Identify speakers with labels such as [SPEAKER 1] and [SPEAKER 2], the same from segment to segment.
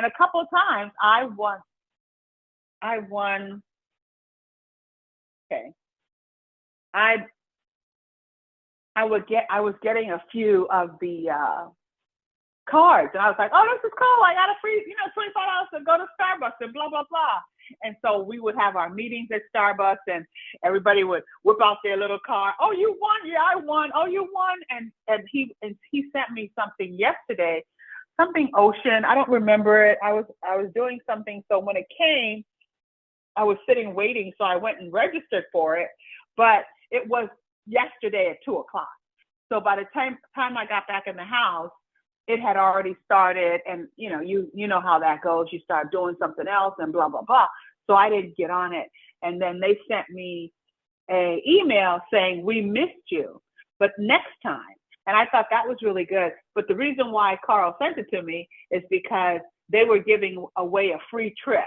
[SPEAKER 1] a couple of times I won, okay. I I was getting a few of the cards, and I was like, oh, this is cool. I got a free, $25 to go to Starbucks and blah blah blah. And so we would have our meetings at Starbucks, and everybody would whip out their little card. Oh, you won? Yeah, I won. Oh, you won? And he sent me something yesterday, something ocean. I don't remember it. I was doing something, so when it came, I was sitting waiting, so I went and registered for it. But it was yesterday at 2:00. So by the time I got back in the house, it had already started, and you know how that goes. You start doing something else and blah blah blah. So I didn't get on it, and then they sent me a email saying we missed you, but next time. And I thought that was really good. But the reason why Carl sent it to me is because they were giving away a free trip.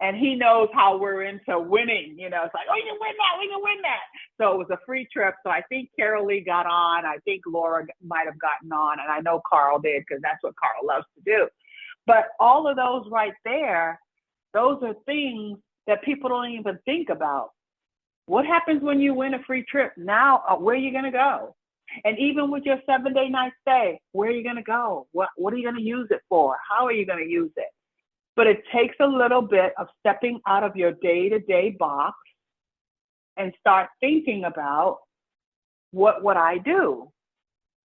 [SPEAKER 1] And he knows how we're into winning. It's like, oh, you can win that, we can win that. So it was a free trip. So I think Carol Lee got on. I think Laura might have gotten on. And I know Carl did, because that's what Carl loves to do. But all of those right there, those are things that people don't even think about. What happens when you win a free trip? Now, where are you going to go? And even with your 7-day night stay, where are you going to go? What are you going to use it for? How are you going to use it? But it takes a little bit of stepping out of your day-to-day box and start thinking about, what would I do?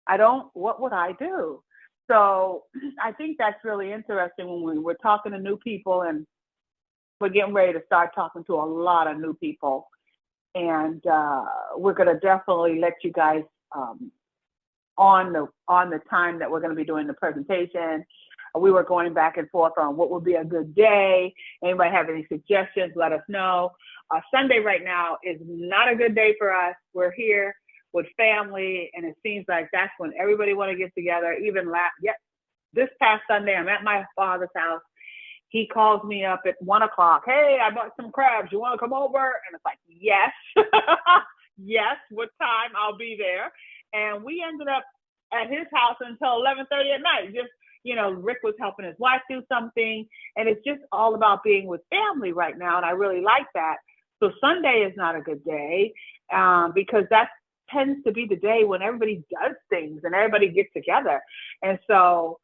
[SPEAKER 1] What would I do? So I think that's really interesting when we're talking to new people, and we're getting ready to start talking to a lot of new people. And we're going to definitely let you guys on the time that we're going to be doing the presentation. We were going back and forth on what would be a good day. Anybody have any suggestions, let us know. Sunday right now is not a good day for us. We're here with family, and it seems like that's when everybody want to get together. Even this past Sunday, I'm at my father's house. He calls me up at 1:00. Hey, I bought some crabs. You want to come over? And it's like, yes. Yes, what time? I'll be there. And we ended up at his house until 11:30 at night. Just, Rick was helping his wife do something, and it's just all about being with family right now, and I really like that. So Sunday is not a good day because that tends to be the day when everybody does things and everybody gets together. And so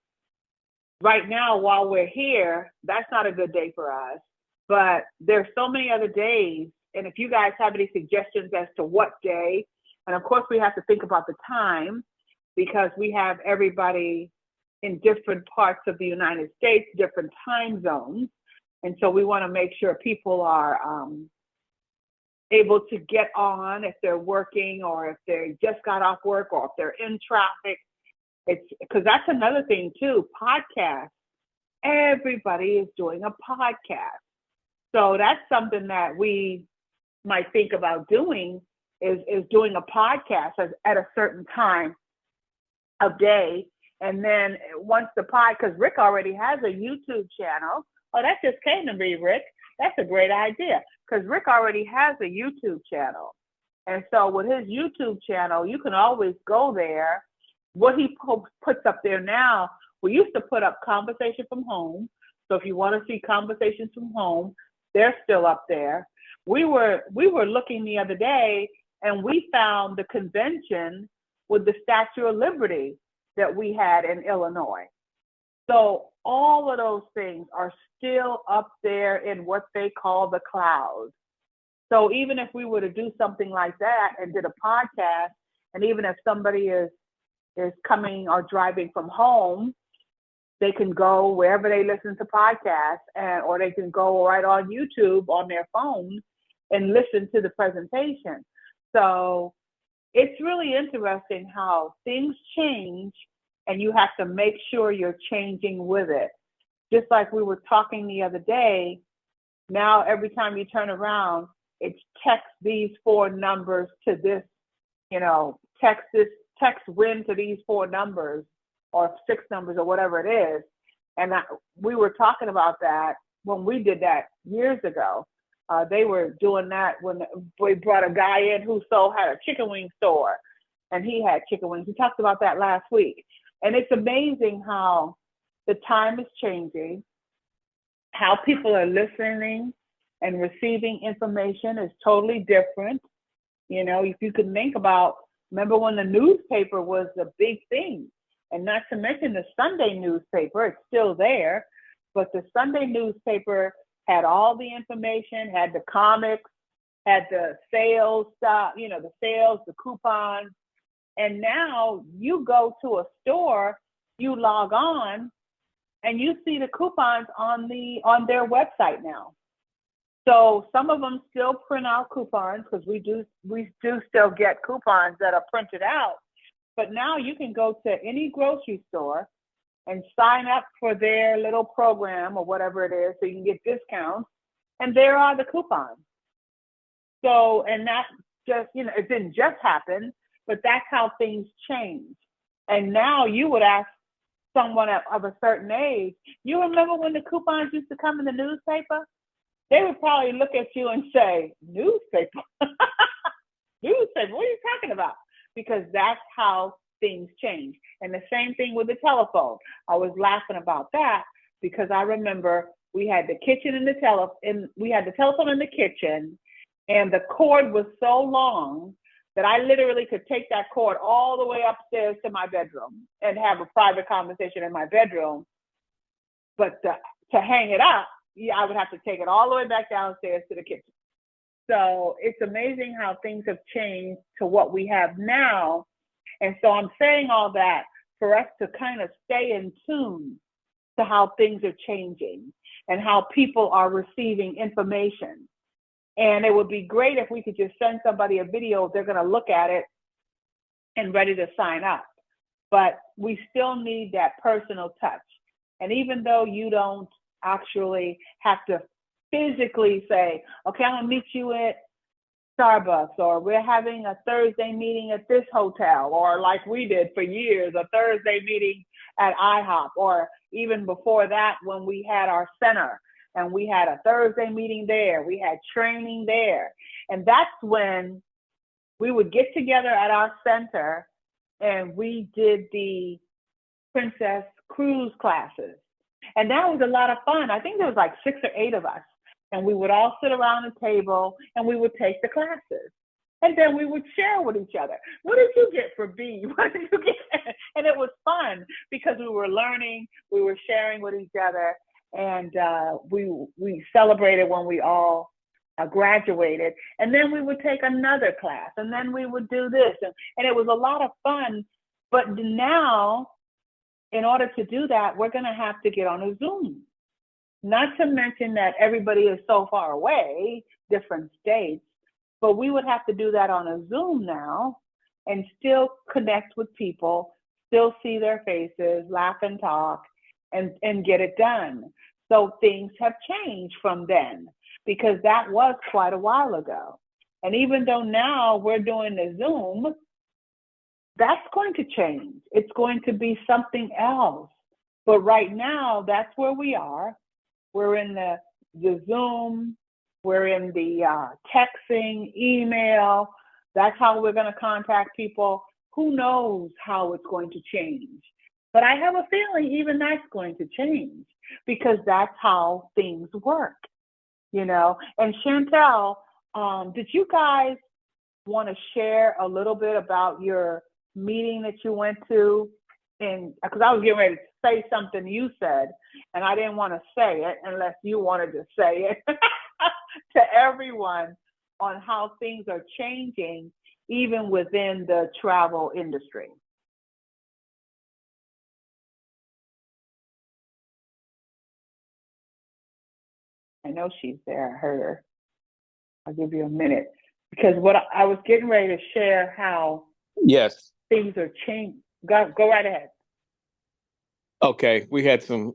[SPEAKER 1] right now, while we're here, that's not a good day for us. But there's so many other days, and if you guys have any suggestions as to what day, and of course we have to think about the time, because we have everybody in different parts of the United States, different time zones. And so we want to make sure people are able to get on if they're working, or if they just got off work, or if they're in traffic. It's because that's another thing too, podcasts. Everybody is doing a podcast. So that's something that we might think about doing, is doing a podcast at a certain time of day. And then once because Rick already has a YouTube channel. Oh, that just came to me, Rick. That's a great idea, because Rick already has a YouTube channel. And so with his YouTube channel, you can always go there. What he puts up there now, we used to put up Conversation from Home. So if you want to see Conversations from Home, they're still up there. We were looking the other day, and we found the convention with the Statue of Liberty that we had in Illinois. So all of those things are still up there in what they call the clouds. So even if we were to do something like that and did a podcast, and even if somebody is coming or driving from home, they can go wherever they listen to podcasts, or they can go right on YouTube on their phone and listen to the presentation. So it's really interesting how things change, and you have to make sure you're changing with it. Just like we were talking the other day, now every time you turn around, it's text these 4 numbers to this, text win to these 4 numbers or 6 numbers or whatever it is. And we were talking about that when we did that years ago. They were doing that when we brought a guy in who had a chicken wing store, and he had chicken wings. We talked about that last week. And it's amazing how the time is changing. How people are listening and receiving information is totally different. You know, if you could think about, remember when the newspaper was the big thing, and not to mention the Sunday newspaper, it's still there, but the Sunday newspaper had all the information, had the comics, had the sales stuff, you know, the sales, the coupons. And now you go to a store, you log on, and you see the coupons on their website now. So some of them still print out coupons, because we do still get coupons that are printed out. But now you can go to any grocery store and sign up for their little program or whatever it is, so you can get discounts. And there are the coupons. So, and that just, you know, it didn't just happen, but that's how things change. And now you would ask someone of a certain age, you remember when the coupons used to come in the newspaper? They would probably look at you and say, newspaper? Newspaper, what are you talking about? Because that's how things change. And the same thing with the telephone. I was laughing about that because I remember we had the kitchen and we had the telephone in the kitchen, and the cord was so long that I literally could take that cord all the way upstairs to my bedroom and have a private conversation in my bedroom. But to hang it up, I would have to take it all the way back downstairs to the kitchen. So it's amazing how things have changed to what we have now. And so I'm saying all that for us to kind of stay in tune to how things are changing and how people are receiving information. And it would be great if we could just send somebody a video, they're going to look at it and ready to sign up. But we still need that personal touch. And even though you don't actually have to physically say, okay, I'm gonna meet you at Starbucks, or we're having a Thursday meeting at this hotel, or like we did for years, a Thursday meeting at IHOP, or even before that when we had our center and we had a Thursday meeting there, we had training there. And that's when we would get together at our center and we did the Princess Cruise classes. And that was a lot of fun. I think there was like 6 or 8 of us. And we would all sit around the table and we would take the classes. And then we would share with each other. What did you get for B? What did you get? And it was fun because we were learning, we were sharing with each other, and we celebrated when we all graduated. And then we would take another class, and then we would do this. And it was a lot of fun. But now, in order to do that, we're going to have to get on a Zoom. Not to mention that everybody is so far away, different states, but we would have to do that on a Zoom now and still connect with people, still see their faces, laugh and talk, and get it done. So things have changed from then, because that was quite a while ago. And even though now we're doing the Zoom, that's going to change. It's going to be something else. But right now, that's where we are. We're in the Zoom, we're in the texting, email. That's how we're going to contact people. Who knows how it's going to change? But I have a feeling even that's going to change, because that's how things work, you know? And Chantel, did you guys want to share a little bit about your meeting that you went to? And because I was getting ready to say something you said, and I didn't want to say it unless you wanted to say it to everyone on how things are changing, even within the travel industry. I know she's there. I heard her. I'll give you a minute, because what I was getting ready to share how
[SPEAKER 2] Yes.
[SPEAKER 1] things are changing. Go right ahead.
[SPEAKER 2] Okay. We had some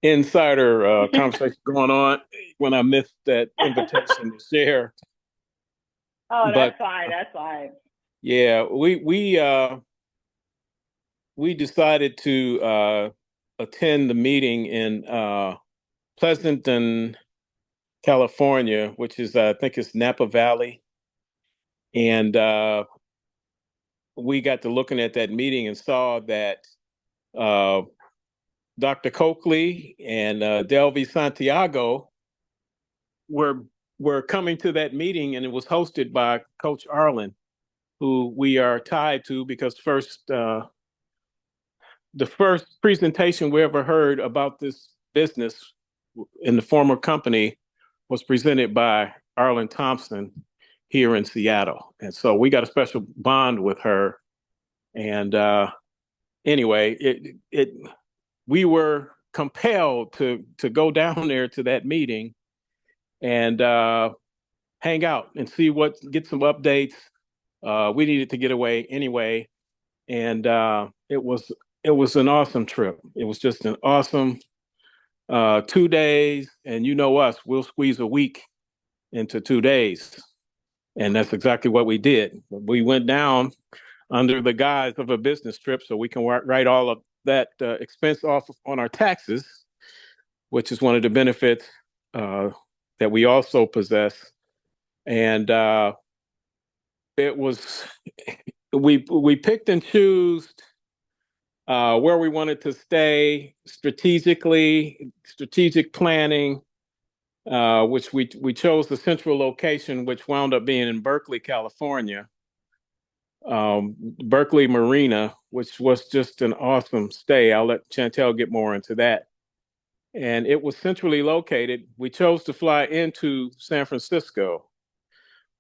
[SPEAKER 2] insider conversation going on when I missed that invitation to share.
[SPEAKER 1] Oh, that's
[SPEAKER 2] But
[SPEAKER 1] fine. That's fine.
[SPEAKER 2] yeah, we decided to attend the meeting in Pleasanton, California, which is I think it's Napa Valley, and we got to looking at that meeting and saw that uh, Dr. Coakley and Delvi Santiago were coming to that meeting, and it was hosted by Coach Arlen, who we are tied to because the first presentation we ever heard about this business in the former company was presented by Arlen Thompson here in Seattle. And so we got a special bond with her. And anyway, we were compelled to go down there to that meeting and hang out and get some updates. We needed to get away anyway, and it was an awesome trip. It was just an awesome 2 days, and you know us, we'll squeeze a week into 2 days, and that's exactly what we did. We went down under the guise of a business trip, so we can write all of that expense off on our taxes, which is one of the benefits that we also possess. And it was we picked and chose where we wanted to stay strategic planning, which we chose the central location, which wound up being in Berkeley, California, Berkeley Marina, which was just an awesome stay. I'll let Chantel get more into that. And it was centrally located. We chose to fly into San Francisco,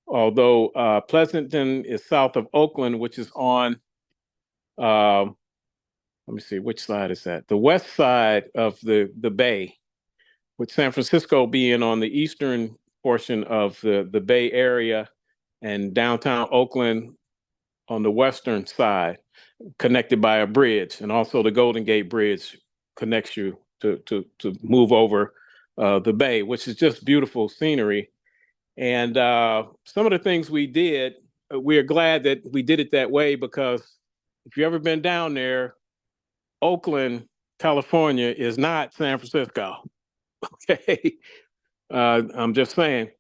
[SPEAKER 2] although Pleasanton is south of Oakland, which is on, let me see, which side is that? The west side of the Bay, with San Francisco being on the eastern portion of the Bay Area and downtown Oakland on the western side, connected by a bridge. And also the Golden Gate Bridge connects you to move over the Bay, which is just beautiful scenery. And some of the things we did, we are glad that we did it that way, because if you've ever been down there, Oakland, California is not San Francisco. Okay. I'm just saying.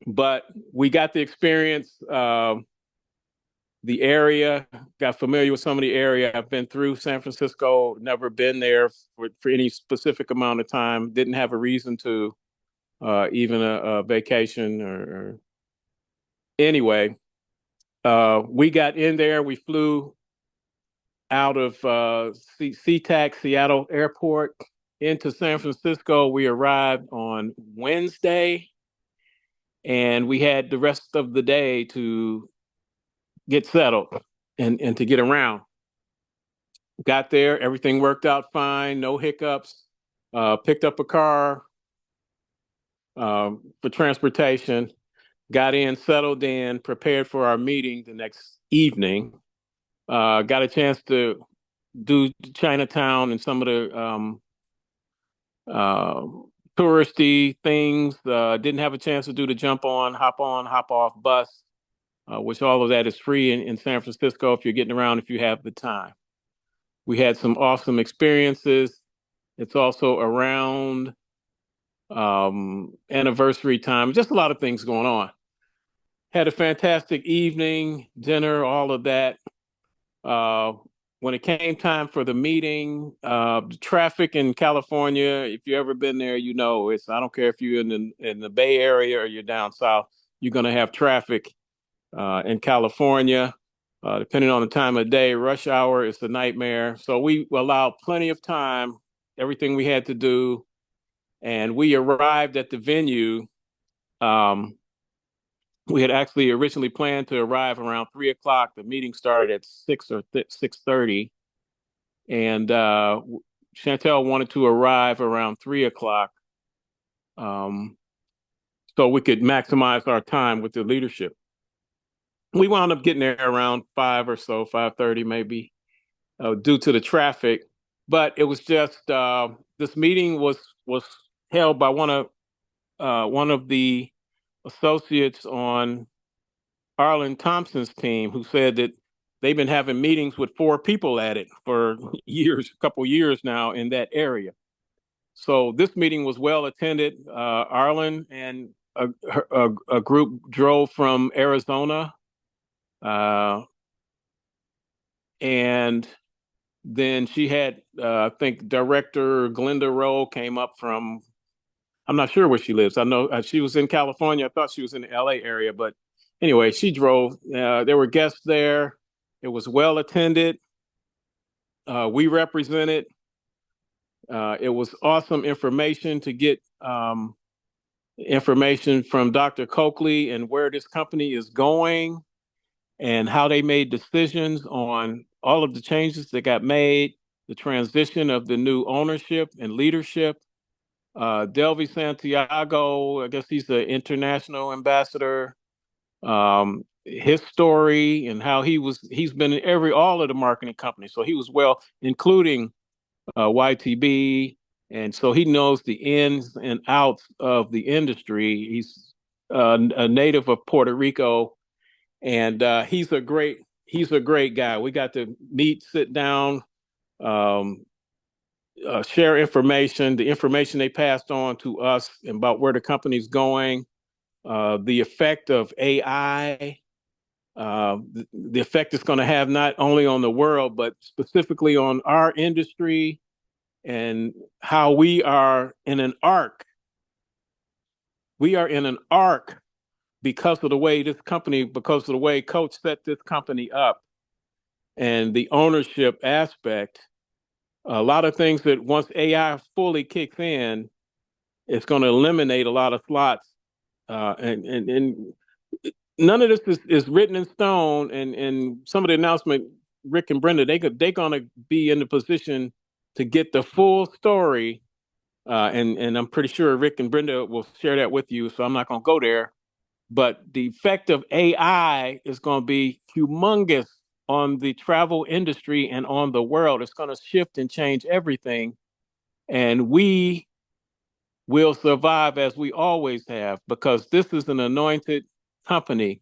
[SPEAKER 2] But we got the experience, the area, got familiar with some of the area. I've been through San Francisco, never been there for any specific amount of time, didn't have a reason to, even a vacation or anyway. We got in there, we flew out of SeaTac Seattle Airport into San Francisco. We arrived on Wednesday, and we had the rest of the day to get settled and to get around. Got there, everything worked out fine, no hiccups. Picked up a car for transportation, got in, settled in, prepared for our meeting the next evening. Got a chance to do Chinatown and some of the touristy things. Didn't have a chance to do the hop on, hop off bus, which all of that is free in San Francisco if you're getting around, if you have the time. We had some awesome experiences. It's also around anniversary time, just a lot of things going on. Had a fantastic evening, dinner, all of that. When it came time for the meeting, the traffic in California, if you've ever been there, you know, I don't care if you're in the Bay Area or you're down south, you're going to have traffic in California. Depending on the time of day, rush hour is the nightmare. So we allowed plenty of time, everything we had to do. And we arrived at the venue. We had actually originally planned to arrive around 3:00. The meeting started at 6 or 6:30. And Chantel wanted to arrive around 3:00, so we could maximize our time with the leadership. We wound up getting there around 5 or so, 5:30 maybe, due to the traffic. But it was just this meeting was held by one of the associates on Arlen Thompson's team, who said that they've been having meetings with 4 people at it for years, a couple years now in that area. So this meeting was well attended. Arlen and a group drove from Arizona, and Then she had, I think, director Glenda Rowe came up from, I'm not sure where she lives. I know she was in California. I thought she was in the LA area, but anyway, she drove. There were guests there. It was well attended. We represented. It was awesome information to get information from Dr. Coakley and where this company is going and how they made decisions on all of the changes that got made, the transition of the new ownership and leadership. Delvi Santiago, I guess he's the international ambassador. His story and how he's been in all of the marketing companies. So he was well, including YTB. And so he knows the ins and outs of the industry. He's a native of Puerto Rico, and he's a great guy. We got to meet, sit down, um, share information, the information they passed on to us about where the company's going, the effect of AI, the effect it's going to have not only on the world, but specifically on our industry, and how we are in an arc. We are in an arc because of the way because of the way Coach set this company up and the ownership aspect. A lot of things that once AI fully kicks in, it's going to eliminate a lot of slots. And none of this is written in stone. And some of the announcement, Rick and Brenda, they're going to be in the position to get the full story. And I'm pretty sure Rick and Brenda will share that with you. So I'm not going to go there. But the effect of AI is going to be humongous on the travel industry and on the world. It's going to shift and change everything. And we will survive as we always have, because this is an anointed company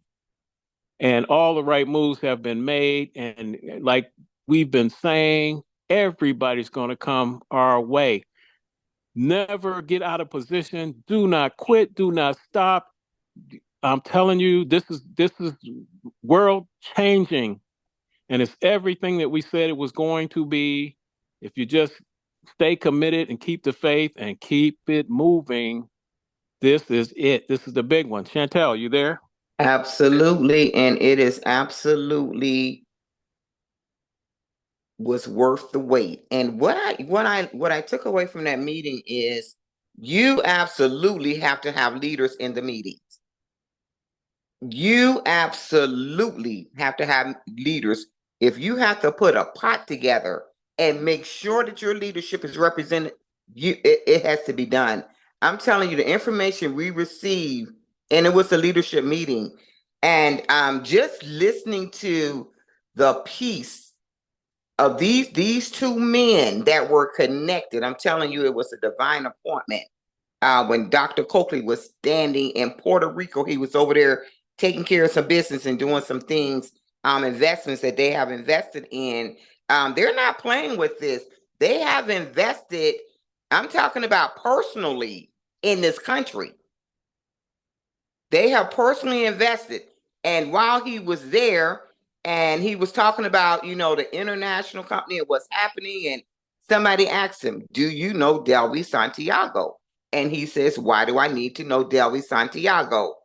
[SPEAKER 2] and all the right moves have been made. And like we've been saying, everybody's going to come our way. Never get out of position. Do not quit. Do not stop. I'm telling you, this is world changing, and it's everything that we said it was going to be. If you just stay committed and keep the faith and keep it moving, this is it. This is the big one. Chantel, you there?
[SPEAKER 3] Absolutely, and it is absolutely was worth the wait. And what I took away from that meeting is you absolutely have to have leaders in the meetings. You absolutely have to have leaders. If you have to put a pot together and make sure that your leadership is represented, it has to be done. I'm telling you, the information we received, and it was a leadership meeting, and just listening to the piece of these two men that were connected. I'm telling you, it was a divine appointment. When Dr. Coakley was standing in Puerto Rico, he was over there taking care of some business and doing some things, investments that they have invested in. They're not playing with this. They have invested, I'm talking about personally, in this country. They have personally invested. And while he was there and he was talking about, the international company and what's happening, and somebody asked him, do you know Delvi Santiago? And he says, why do I need to know Delvi Santiago?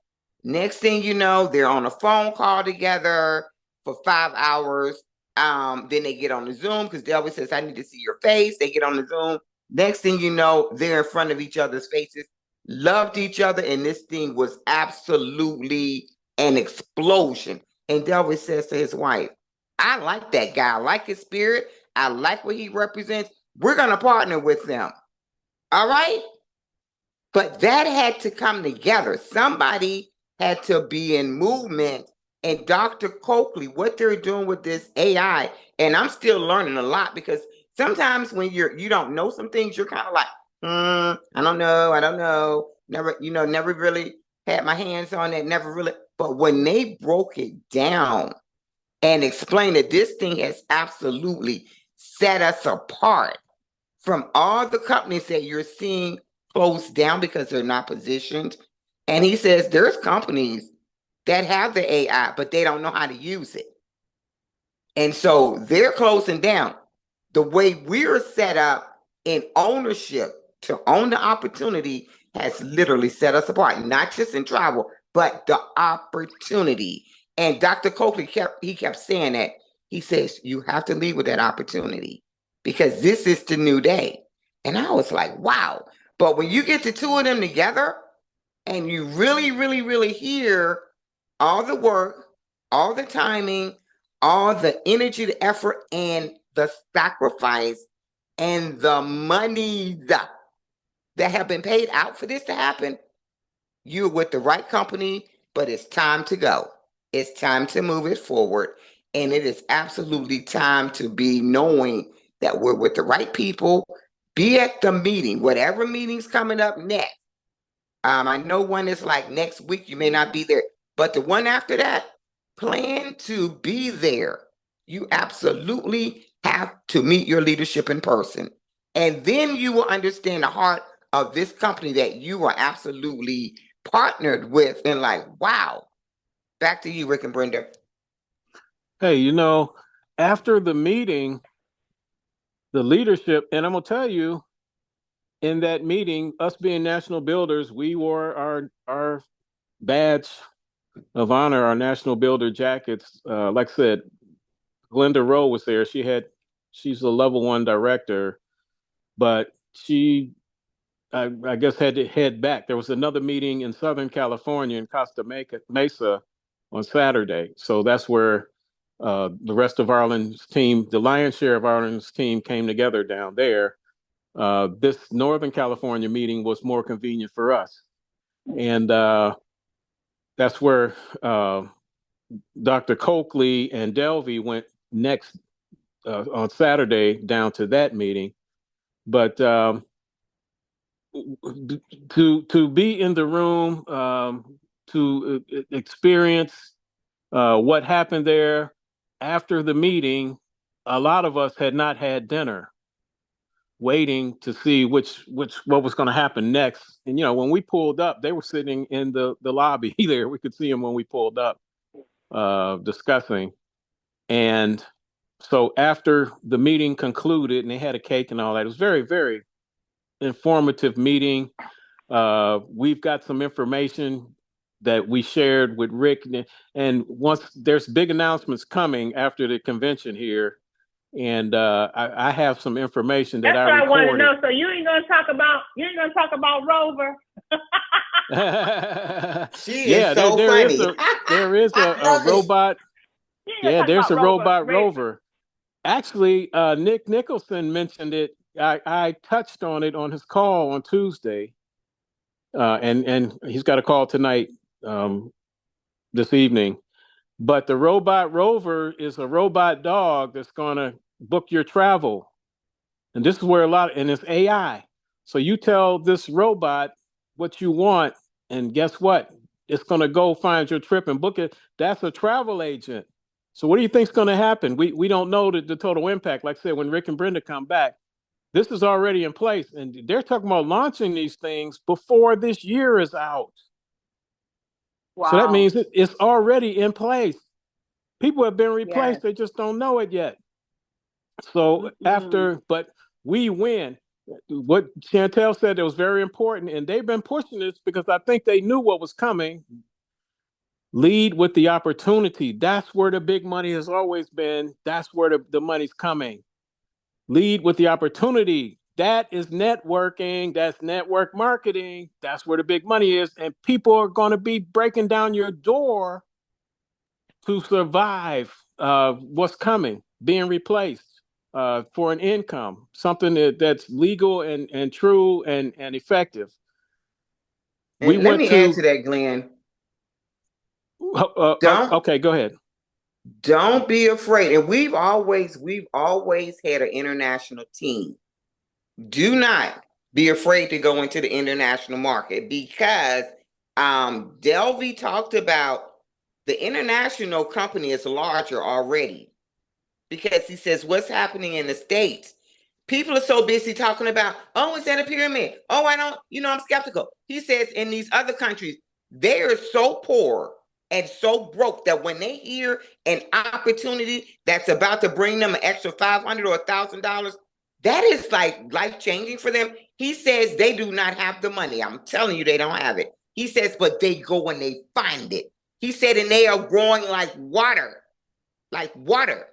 [SPEAKER 3] Next thing you know, they're on a phone call together for 5 hours. Then they get on the Zoom because Delvi says, I need to see your face. They get on the Zoom. Next thing you know, they're in front of each other's faces, loved each other, and this thing was absolutely an explosion. And Delvi says to his wife, I like that guy. I like his spirit. I like what he represents. We're going to partner with them. All right? But that had to come together. Somebody had to be in movement. And Dr. Coakley, what they're doing with this AI, and I'm still learning a lot, because sometimes when you don't know some things, you're kind of like, I don't know. Never really had my hands on it, never really. But when they broke it down and explained that this thing has absolutely set us apart from all the companies that you're seeing closed down because they're not positioned. And he says there's companies that have the AI, but they don't know how to use it. And so they're closing down. the way we're set up in ownership to own the opportunity has literally set us apart, not just in travel, but the opportunity. And Dr. Coakley kept saying that. He says, you have to lead with that opportunity because this is the new day. And I was like, wow. But when you get the two of them together and you really, really, really hear all the work, all the timing, all the energy, the effort, and the sacrifice and the money that have been paid out for this to happen, you're with the right company, but it's time to go. It's time to move it forward. And it is absolutely time to be knowing that we're with the right people. Be at the meeting, whatever meeting's coming up next. I know one is like next week, you may not be there, but the one after that, plan to be there. You absolutely have to meet your leadership in person. And then you will understand the heart of this company that you are absolutely partnered with and like, wow. Back to you, Rick and Brenda.
[SPEAKER 2] Hey, after the meeting, the leadership, and I'm going to tell you, in that meeting, us being national builders, we wore our badge of honor, our national builder jackets. Like I said, Glenda Rowe was there. She's a level 1 director, but she, I guess, had to head back. There was another meeting in Southern California in Costa Mesa on Saturday. So that's where the rest of Ireland's team, the lion's share of Ireland's team, came together down there. This Northern California meeting was more convenient for us. And that's where Dr. Coakley and Delvey went next on Saturday down to that meeting. But to be in the room, to experience what happened there after the meeting, a lot of us had not had dinner, waiting to see what was going to happen next. And when we pulled up, they were sitting in the lobby there. We could see them when we pulled up, discussing. And so after the meeting concluded and they had a cake and all that, it was very, very informative meeting. We've got some information that we shared with Rick, and once there's big announcements coming after the convention here. And I have some information that
[SPEAKER 1] That's
[SPEAKER 2] I
[SPEAKER 1] what
[SPEAKER 2] recorded.
[SPEAKER 1] I want to know. So you ain't gonna talk about Rover.
[SPEAKER 3] She is so funny.
[SPEAKER 2] There is a robot. Yeah, there's a robot rover. Actually, Nick Nicholson mentioned it. I touched on it on his call on Tuesday, and he's got a call tonight, this evening. But the robot rover is a robot dog that's going to book your travel. And this is where and it's AI. So you tell this robot what you want, and guess what? It's going to go find your trip and book it. That's a travel agent. So what do you think is going to happen? We don't know the total impact. Like I said, when Rick and Brenda come back, this is already in place. And they're talking about launching these things before this year is out. Wow. So that means it's already in place. People have been replaced. Yes. They just don't know it yet. So but we win. What Chantel said, it was very important. And they've been pushing this because I think they knew what was coming. Lead with the opportunity. That's where the big money has always been. That's where the money's coming. Lead with the opportunity. That is networking. That's network marketing. That's where the big money is. And people are going to be breaking down your door to survive what's coming, being replaced for an income, something that's legal and true and effective.
[SPEAKER 3] And let me add to that, Glenn.
[SPEAKER 2] Okay, go ahead.
[SPEAKER 3] Don't be afraid. And we've always had an international team. Do not be afraid to go into the international market because Delvey talked about the international company is larger already because he says what's happening in the States. People are so busy talking about, oh, is that a pyramid? Oh, I don't, I'm skeptical. He says in these other countries, they are so poor and so broke that when they hear an opportunity that's about to bring them an extra $500 or $1,000, that is like life changing for them. He says they do not have the money. I'm telling you, they don't have it. He says, but they go and they find it. He said, and they are growing like water, like water.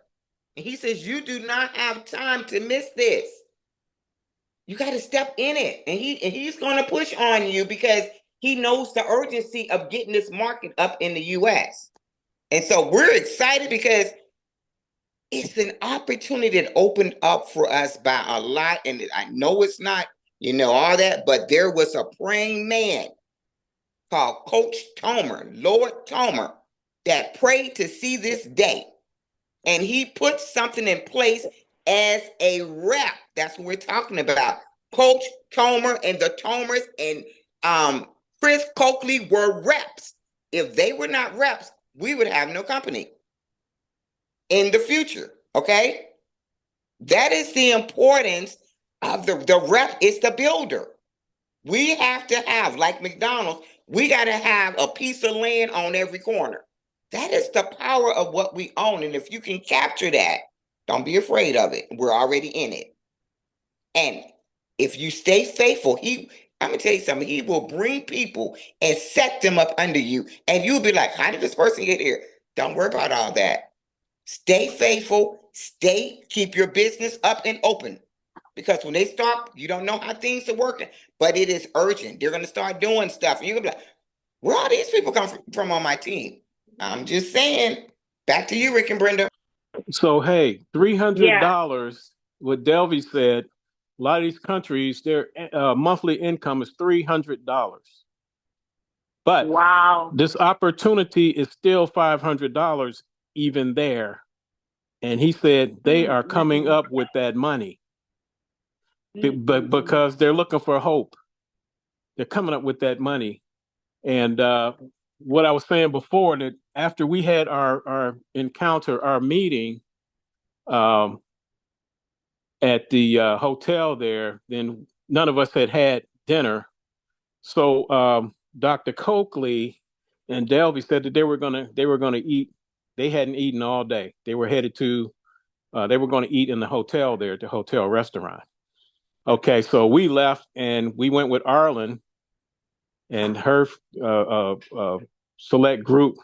[SPEAKER 3] And he says, you do not have time to miss this. You got to step in it. And he's going to push on you because he knows the urgency of getting this market up in the US. And so we're excited because it's an opportunity that opened up for us by a lot. And I know it's not, all that, but there was a praying man called Coach Tomer, Lord Tomer, that prayed to see this day. And he put something in place as a rep. That's what we're talking about. Coach Tomer and the Tomers and Chris Coakley were reps. If they were not reps, we would have no company in the future. Okay? That is the importance of the rep is the builder. We have to have, like McDonald's, we got to have a piece of land on every corner. That is the power of what we own. And if you can capture that, don't be afraid of it. We're already in it. And if you stay faithful, I'm going to tell you something. He will bring people and set them up under you. And you'll be like, how did this person get here? Don't worry about all that. Stay faithful. Keep your business up and open. Because when they start, you don't know how things are working, but it is urgent. They're going to start doing stuff. And you're going to be like, where all these people come from on my team? I'm just saying. Back to you, Rick and Brenda.
[SPEAKER 2] So, hey, $300, what Delvey said, a lot of these countries, their monthly income is $300. But
[SPEAKER 1] wow,
[SPEAKER 2] this opportunity is still $500 even there. And he said they are coming up with that money. But because they're looking for hope, they're coming up with that money. And what I was saying before, that after we had our encounter, our meeting at the hotel there, then none of us had dinner. So Dr. Coakley and Delvey said that they were gonna eat. They hadn't eaten all day. They were headed to. They were going to eat in the hotel there, at the hotel restaurant. Okay, so we left and we went with Arlen and her select group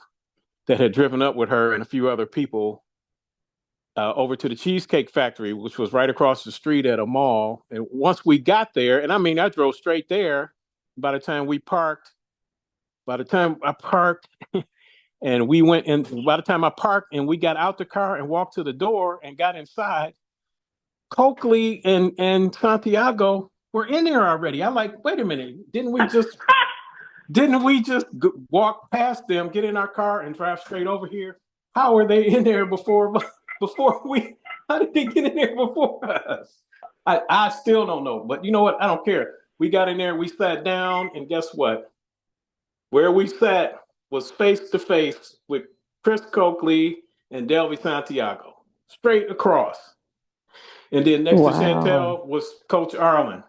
[SPEAKER 2] that had driven up with her and a few other people over to the Cheesecake Factory, which was right across the street at a mall. And once we got there, and I mean, I drove straight there. By the time I parked and we went in, by the time I parked and we got out the car and walked to the door and got inside, Coakley and Santiago were in there already. I'm like, wait a minute, didn't we just walk past them, get in our car, and drive straight over here? How are they in there before we? How did they get in there before us? I still don't know. But you know what? I don't care. We got in there, we sat down, and guess what? Where we sat was face to face with Chris Coakley and Delvey Santiago, straight across. And then next to Chantel was Coach Arlen.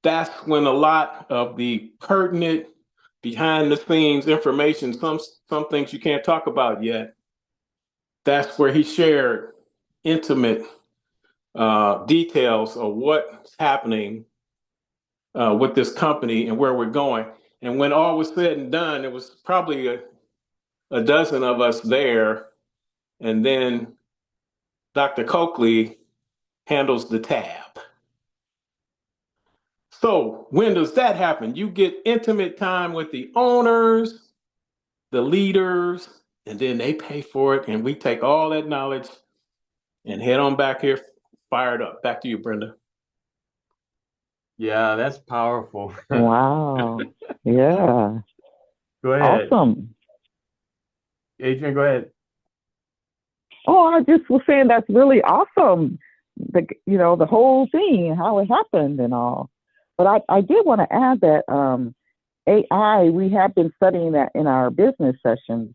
[SPEAKER 2] That's when a lot of the pertinent, behind the scenes information, some things you can't talk about yet, that's where he shared intimate details of what's happening with this company and where we're going. And when all was said and done, there was probably a dozen of us there. And then Dr. Coakley handles the tab. So when does that happen? You get intimate time with the owners, the leaders, and then they pay for it. And we take all that knowledge and head on back here, fired up. Back to you, Brenda.
[SPEAKER 4] Yeah, that's powerful.
[SPEAKER 5] Wow. Yeah.
[SPEAKER 4] Go ahead.
[SPEAKER 5] Awesome.
[SPEAKER 4] Adrian, go ahead.
[SPEAKER 5] Oh, I just was saying that's really awesome. The whole thing, how it happened and all. But I did want to add that AI, we have been studying that in our business sessions.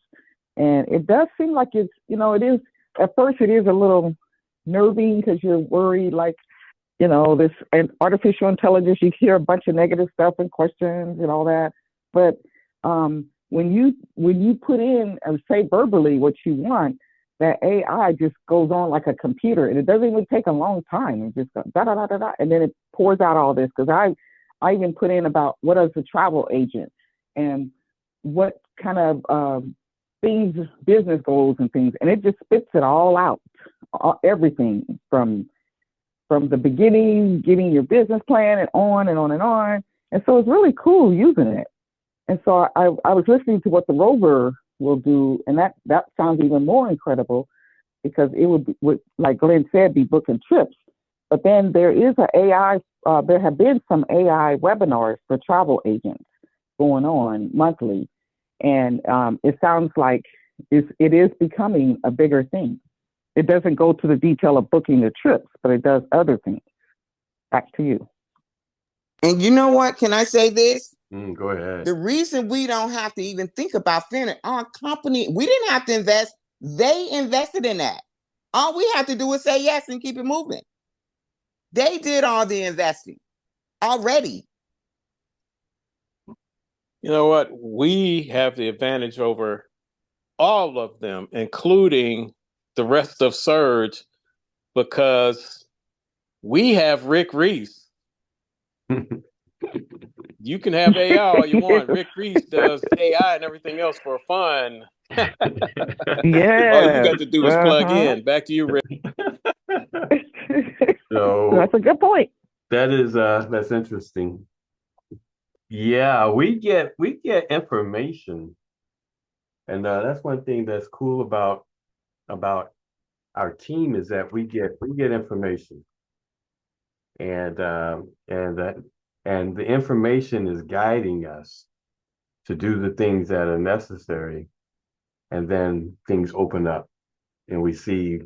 [SPEAKER 5] And it does seem like it is, at first it is a little nerving because you're worried, like, this and artificial intelligence, you hear a bunch of negative stuff and questions and all that. But, when you put in or say verbally what you want, that AI just goes on like a computer, and it doesn't even take a long time. It just goes da da da da da, and then it pours out all this. Because I even put in about what is a travel agent and what kind of things, business goals and things, and it just spits it all out, everything from the beginning, getting your business plan and on and on and on. And so it's really cool using it. And so I was listening to what the rover will do, and that sounds even more incredible, because it would, like Glenn said, be booking trips. But then there is an AI, there have been some AI webinars for travel agents going on monthly. And it sounds like it is becoming a bigger thing. It doesn't go to the detail of booking the trips, but it does other things. Back to you.
[SPEAKER 3] And you know what? Can I say this?
[SPEAKER 4] Go ahead.
[SPEAKER 3] The reason we don't have to even think about Finland, our company, we didn't have to invest. They invested in that. All we have to do is say yes and keep it moving. They did all the investing already.
[SPEAKER 2] You know what? We have the advantage over all of them, including the rest of Surge, because we have Rick Reese. You can have AI all you want. Rick Reese does AI and everything else for fun.
[SPEAKER 5] Yeah.
[SPEAKER 2] All you got to do is plug in. Back to you, Rick.
[SPEAKER 4] So
[SPEAKER 5] that's a good point.
[SPEAKER 4] That's interesting. Yeah, we get information, and that's one thing that's cool about our team, is that we get information, and the information is guiding us to do the things that are necessary, and then things open up, and we see,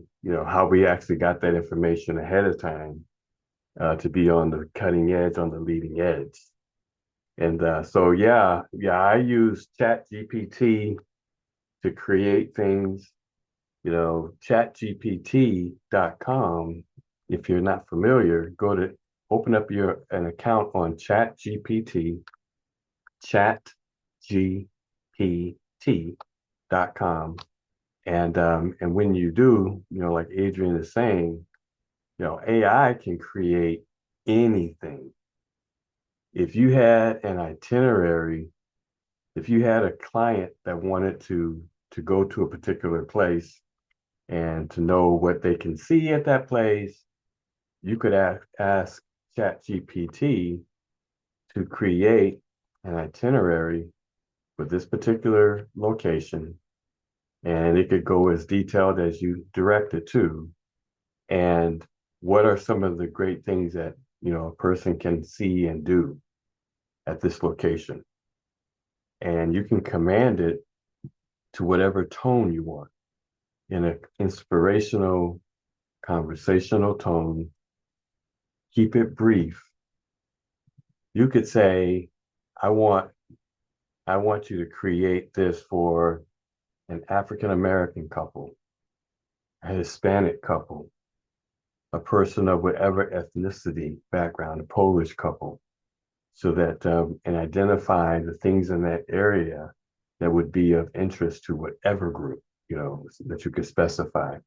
[SPEAKER 4] how we actually got that information ahead of time, to be on the cutting edge, on the leading edge. And so I use ChatGPT to create things. ChatGPT.com. If you're not familiar, open up an account on ChatGPT, ChatGPT.com. And when you do, like Adrian is saying, AI can create anything. If you had an itinerary, if you had a client that wanted to go to a particular place and to know what they can see at that place, you could ask ChatGPT to create an itinerary for this particular location, and it could go as detailed as you direct it to. And what are some of the great things that a person can see and do at this location? And you can command it to whatever tone you want, in an inspirational, conversational tone. Keep it brief. You could say, I want you to create this for an African American couple, a Hispanic couple, a person of whatever ethnicity background, a Polish couple, so that and identify the things in that area that would be of interest to whatever group, that you could specify,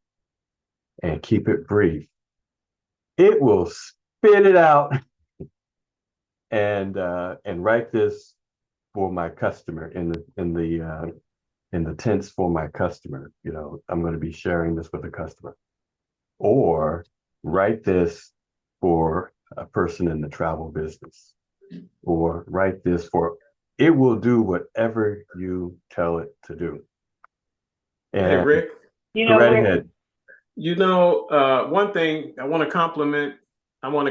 [SPEAKER 4] and keep it brief. It will spit it out and write this for my customer in the tense for my customer. I'm going to be sharing this with a customer, or write this for a person in the travel business, or write this for. It will do whatever you tell it to do. And
[SPEAKER 2] hey, Rick.
[SPEAKER 4] Go right ahead.
[SPEAKER 2] One thing I want to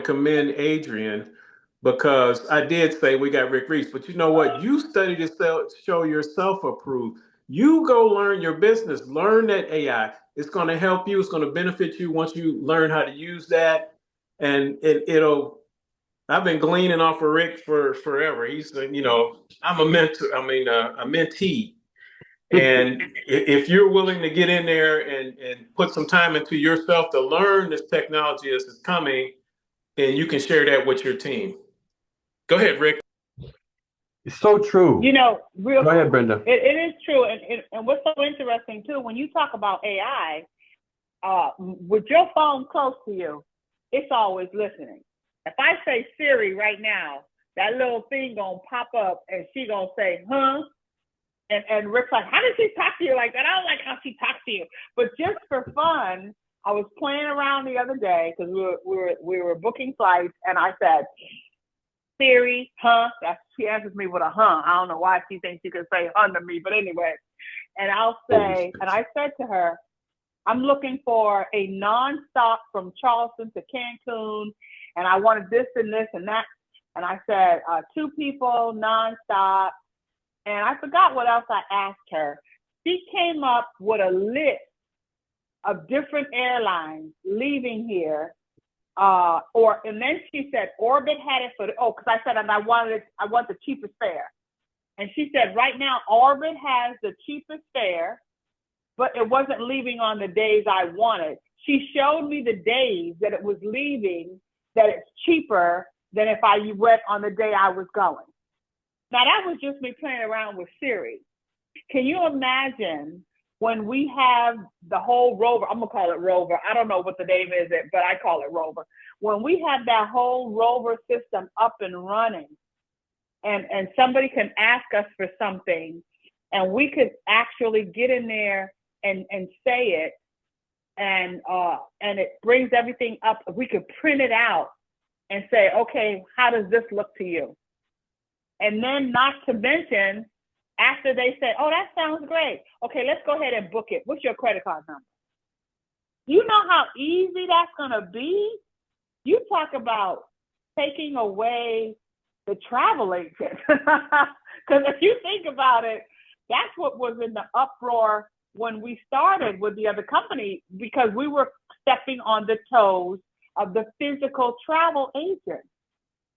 [SPEAKER 2] commend Adrian, because I did say we got Rick Reese, but you know what? You study to show yourself approved. You go learn your business, learn that AI. It's going to help you. It's going to benefit you once you learn how to use that. And I've been gleaning off of Rick for forever. He's, I'm a mentor. A mentee. And if you're willing to get in there and put some time into yourself to learn this technology as it's coming, and you can share that with your team. Go ahead, Rick.
[SPEAKER 4] It's so true.
[SPEAKER 1] You know, real.
[SPEAKER 4] Go ahead, Brenda.
[SPEAKER 1] It is true, and what's so interesting too, when you talk about AI, with your phone close to you, it's always listening. If I say Siri right now, that little thing gonna pop up, and she gonna say, "Huh?" And Rick's like, "How did she talk to you like that?" I don't like how she talks to you, but just for fun, I was playing around the other day because we were booking flights, and I said, "Siri, huh?" She answers me with a huh. I don't know why she thinks she can say huh to me, but anyway. And I'll say, and I said to her, "I'm looking for a nonstop from Charleston to Cancun, and I wanted this and this and that." And I said, 2 people, nonstop. And I forgot what else I asked her. She came up with a list of different airlines leaving here. And then she said Orbit had it because I said, and I want the cheapest fare. And she said, right now, Orbit has the cheapest fare, but it wasn't leaving on the days I wanted. She showed me the days that it was leaving, that it's cheaper than if I went on the day I was going. Now, that was just me playing around with Siri. Can you imagine when we have the whole Rover? I'm going to call it Rover. I don't know what the name is, but I call it Rover. When we have that whole Rover system up and running, and somebody can ask us for something, and we could actually get in there and say it, and it brings everything up. We could print it out and say, okay, how does this look to you? And then, not to mention, after they say, oh, that sounds great. Okay, let's go ahead and book it. What's your credit card number? You know how easy that's going to be? You talk about taking away the travel agent. Because if you think about it, that's what was in the uproar when we started with the other company, because we were stepping on the toes of the physical travel agent.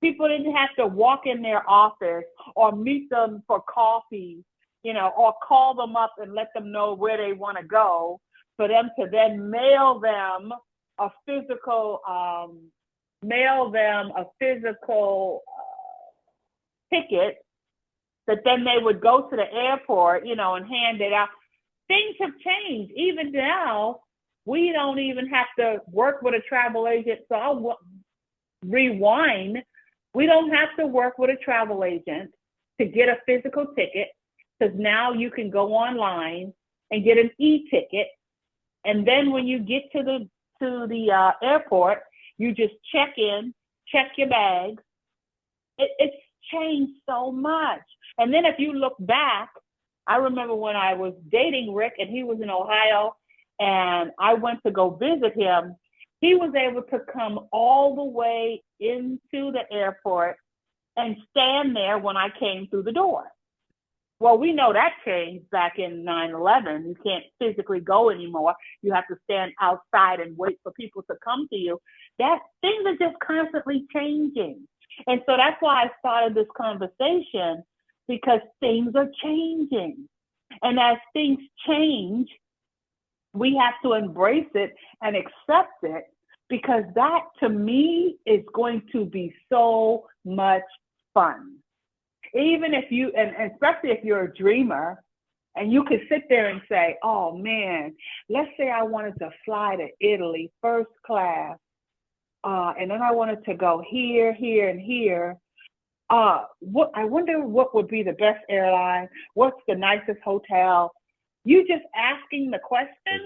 [SPEAKER 1] People didn't have to walk in their office or meet them for coffee, or call them up and let them know where they want to go, for them to then mail them a physical ticket that then they would go to the airport, and hand it out. Things have changed. Even now, we don't even have to work with a travel agent. So I'll rewind. We don't have to work with a travel agent to get a physical ticket, because now you can go online and get an e-ticket. And then when you get to the airport, you just check in, check your bags. It's changed so much. And then if you look back, I remember when I was dating Rick and he was in Ohio and I went to go visit him, he was able to come all the way into the airport and stand there when I came through the door. Well, we know that changed back in 9/11. You can't physically go anymore. You have to stand outside and wait for people to come to you. Things are just constantly changing. And so that's why I started this conversation, because things are changing. And as things change, we have to embrace it and accept it, because that, to me, is going to be so much fun. Even if you, and especially if you're a dreamer, and you could sit there and say, oh man, let's say I wanted to fly to Italy first class, and then I wanted to go here, here, and here. I wonder what would be the best airline, what's the nicest hotel. You just asking the question,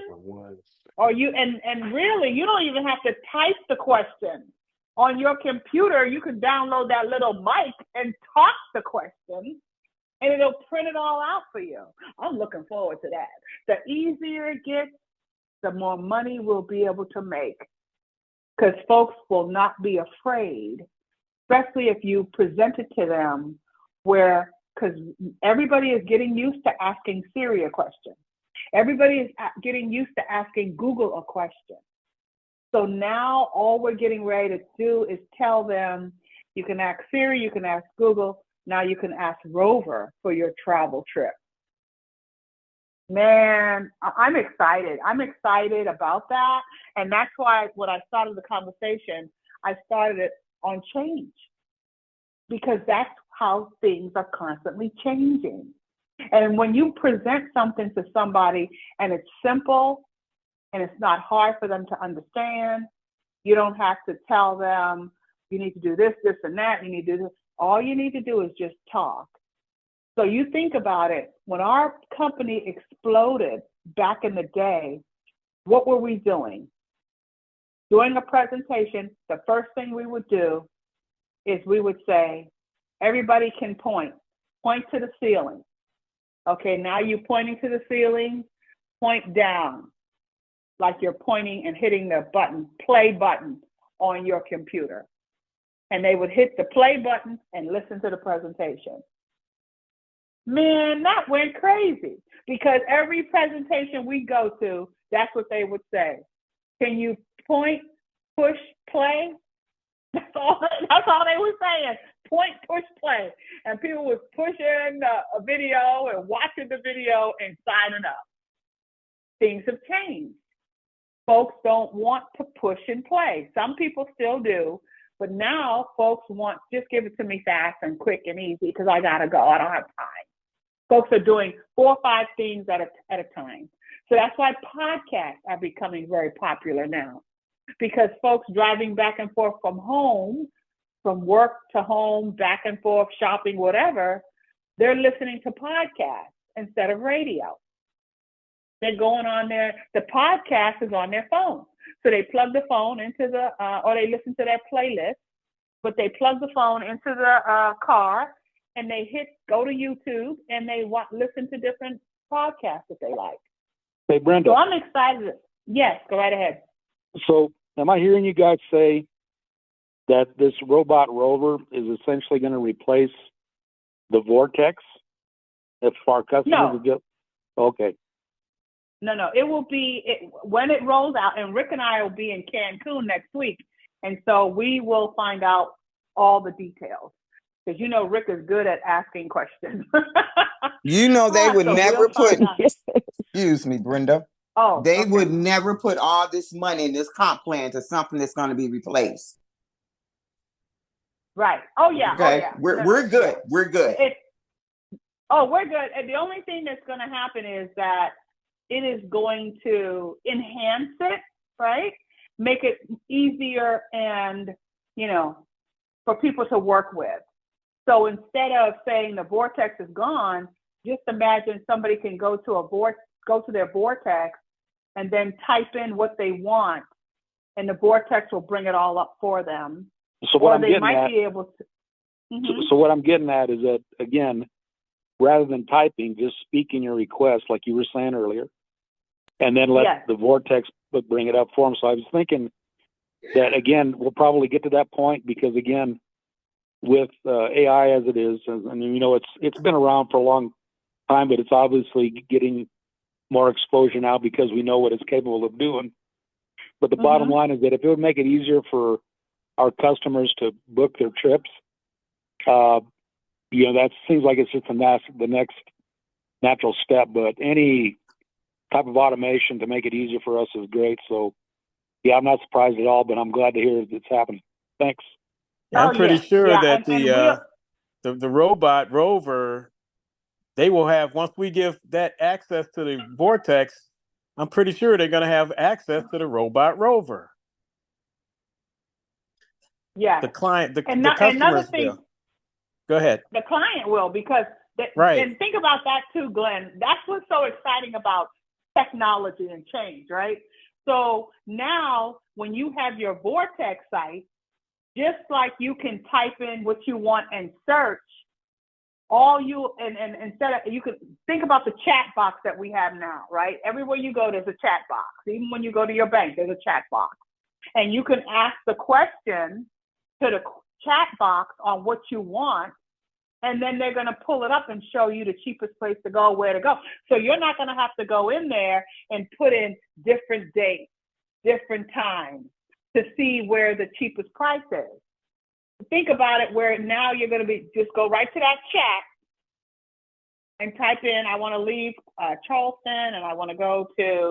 [SPEAKER 1] or and really, you don't even have to type the question. On your computer, you can download that little mic and talk the question, and it'll print it all out for you. I'm looking forward to that. The easier it gets, the more money we'll be able to make, because folks will not be afraid, especially if you present it to them because everybody is getting used to asking Siri a question. Everybody is getting used to asking Google a question. So now all we're getting ready to do is tell them, you can ask Siri, you can ask Google, now you can ask Rover for your travel trip. Man, I'm excited. I'm excited about that. And that's why when I started the conversation, I started it on change, because that's how things are constantly changing. And when you present something to somebody and it's simple and it's not hard for them to understand, you don't have to tell them, you need to do this, this, and that, you need to do this. All you need to do is just talk. So you think about it, when our company exploded back in the day, what were we doing? Doing a presentation, the first thing we would do is we would say, everybody can point to the ceiling. Okay, now you're pointing to the ceiling, point down, like you're pointing and hitting the button, play button on your computer. And they would hit the play button and listen to the presentation. Man, that went crazy because every presentation we go to, that's what they would say. Can you point, push, play? That's all they were saying. Point, push, play. And people was pushing a video and watching the video and signing up. Things have changed. Folks don't want to push and play. Some people still do, but now folks want, just give it to me fast and quick and easy because I gotta go, I don't have time. Folks are doing 4 or 5 things at a time. So that's why podcasts are becoming very popular now, because folks driving back and forth from home, from work to home, back and forth, shopping, whatever, they're listening to podcasts instead of radio. They're going on the podcast is on their phone. So they plug the phone into or they listen to their playlist, but they plug the phone into the car and they go to YouTube and they listen to different podcasts that they like.
[SPEAKER 6] Hey, Brenda.
[SPEAKER 1] So I'm excited. Yes, go right ahead.
[SPEAKER 6] So am I hearing you guys say that this robot rover is essentially going to replace the Vortex if our customers
[SPEAKER 1] No.
[SPEAKER 6] Okay.
[SPEAKER 1] No, it will be, when it rolls out, and Rick and I will be in Cancun next week, and so we will find out all the details. Because you know Rick is good at asking questions.
[SPEAKER 3] You know they would
[SPEAKER 1] So
[SPEAKER 3] never
[SPEAKER 1] we'll
[SPEAKER 3] put, excuse me, Brenda. They would never put all this money in this comp plan to something that's going to be replaced.
[SPEAKER 1] Right. Oh, yeah.
[SPEAKER 3] Okay.
[SPEAKER 1] Oh, yeah.
[SPEAKER 3] We're good.
[SPEAKER 1] Yeah.
[SPEAKER 3] We're good.
[SPEAKER 1] We're good. And the only thing that's going to happen is that it is going to enhance it, right? Make it easier and, for people to work with. So instead of saying the vortex is gone, just imagine somebody can go to their vortex and then type in what they want, and the vortex will bring it all up for them.
[SPEAKER 6] So what
[SPEAKER 1] or
[SPEAKER 6] I'm
[SPEAKER 1] they
[SPEAKER 6] getting
[SPEAKER 1] might
[SPEAKER 6] at,
[SPEAKER 1] be able to. Mm-hmm.
[SPEAKER 6] So what I'm getting at is that, again, rather than typing, just speaking your request like you were saying earlier, and then let the vortex bring it up for them. So I was thinking that, again, we'll probably get to that point because, again, with AI as it is, it's been around for a long time, but it's obviously getting more exposure now because we know what it's capable of doing. But the bottom line is that if it would make it easier for our customers to book their trips, that seems like it's just the next natural step. But any type of automation to make it easier for us is great. So, yeah, I'm not surprised at all, but I'm glad to hear it's happening. Thanks.
[SPEAKER 2] I'm pretty sure that the robot rover, they will have, once we give that access to the vortex, I'm pretty sure they're going to have access to the robot rover.
[SPEAKER 1] Yeah.
[SPEAKER 2] The client, the
[SPEAKER 1] another
[SPEAKER 2] customers
[SPEAKER 1] thing,
[SPEAKER 2] will. Go ahead.
[SPEAKER 1] The client will, because and think about that too, Glenn. That's what's so exciting about technology and change, right? So now when you have your vortex site, just like you can type in what you want and search, instead of, you could think about the chat box that we have now, right? Everywhere you go, there's a chat box. Even when you go to your bank, there's a chat box. And you can ask the question to the chat box on what you want, and then they're going to pull it up and show you the cheapest place to go, where to go. So you're not going to have to go in there and put in different dates, different times to see where the cheapest price is. Think about it, where now you're going to just go right to that chat and type in, I want to leave Charleston and I want to go to